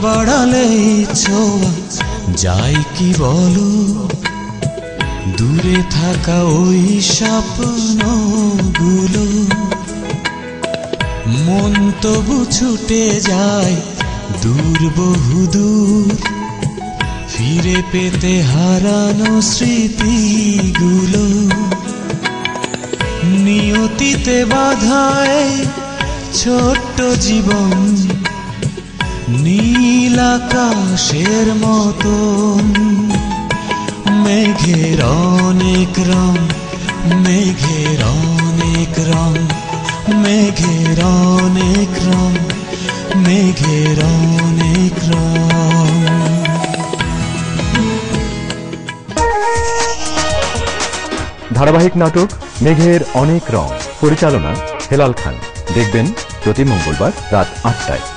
বাড়ালেই ছোঁয়া যায় কি বলো, দূরে থাকা ওই স্বপ্নগুলো। মন তবু ছুটে যায় দূর বহুদূর, ফিরে পেতে হারানো স্মৃতিগুলো। নিয়তিতে বাধায় ছোট্ট জীবন, নীল আকাশের মতন। মেঘের অনেক রং, মেঘের অনেক রং, মেঘের অনেক রং, মেঘের অনেক রং। ধারাবাহিক নাটক মেঘের অনেক রং, পরিচালনা হেলাল খান। দেখবেন প্রতি মঙ্গলবার রাত ৮টায়।